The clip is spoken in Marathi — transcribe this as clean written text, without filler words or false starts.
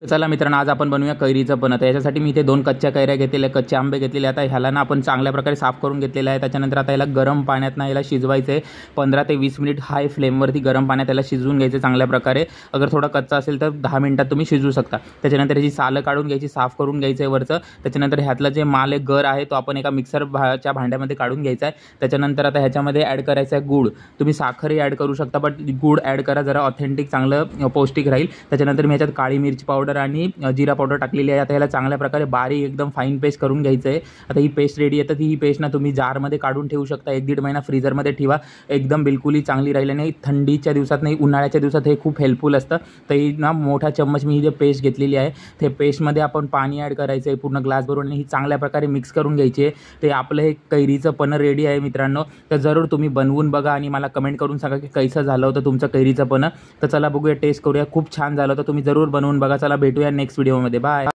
चला मित्रांनो, आज आपण बनवूया कैरीचं पन्ह. तर याच्यासाठी मी इथे 2 कच्च्या कैऱ्या घेतलेल्या, कच्चे आंबे घेतलेले. आता ह्याला ना आपण चांगल्या प्रकारे साफ करून घेतलेलं आहे. त्याच्यानंतर आता याला गरम पाण्यात ना याला शिजवायचं आहे. 15 ते 20 मिनिट हाय फ्लेमवरती गरम पाण्यात याला शिजवून घ्यायचं चांगल्या प्रकारे. अगर थोडा कच्चा असेल तर 10 मिनिटात तुम्ही शिजवू शकता. त्याच्यानंतर याची सालं काढून घ्यायची, साफ करून घ्यायचं आहे वरचं. त्याच्यानंतर ह्यातलं जे माल आहे, गर आहे, तो आपण एका मिक्सरच्या भांड्यामध्ये काढून घ्यायचा आहे. त्याच्यानंतर आता ह्याच्यामध्ये ॲड करायचा आहे गूळ. तुम्ही साखरही ॲड करू शकता, बट गूळ ॲड करा, जरा ऑथेंटिक चांगलं पौष्टिक राहील. त्याच्यानंतर मी ह्याच्यात काळी मिरची पावडर आणि जिरा पावडर टाकलेली आहे. आता याला चांगल्या प्रकारे बारीक एकदम फाईन पेस्ट करून घ्यायचं आहे. आता ही पेस्ट रेडी आहे. तर ही पेस्ट ना तुम्ही जारमध्ये काढून ठेवू शकता. 1-1.5 महिना फ्रीजरमध्ये ठेवा. एकदम बिलकुल चांगली राहील. आणि थंडीच्या दिवसात नाही, उन्हाळ्याच्या दिवसात हे खूप हेल्पफुल असतं. तर ही ना मोठा चम्मच मी ही जे पेस्ट घेतलेली आहे, ते पेस्टमध्ये आपण पाणी ॲड करायचं आहे पूर्ण ग्लास भरून आणि ही चांगल्या प्रकारे मिक्स करून घ्यायची आहे. ते आपलं हे कैरीचं पन्ह रेडी आहे मित्रांनो. तर जरूर तुम्ही बनवून बघा आणि मला कमेंट करून सांगा की कसं झालं होतं तुमचं कैरीचं पन्ह. तर चला बघूया, टेस्ट करूया. खूप छान झालं होतं. तुम्ही जरूर बनवून बघा. चला भेटूया नेक्स्ट व्हिडिओमध्ये. बाय.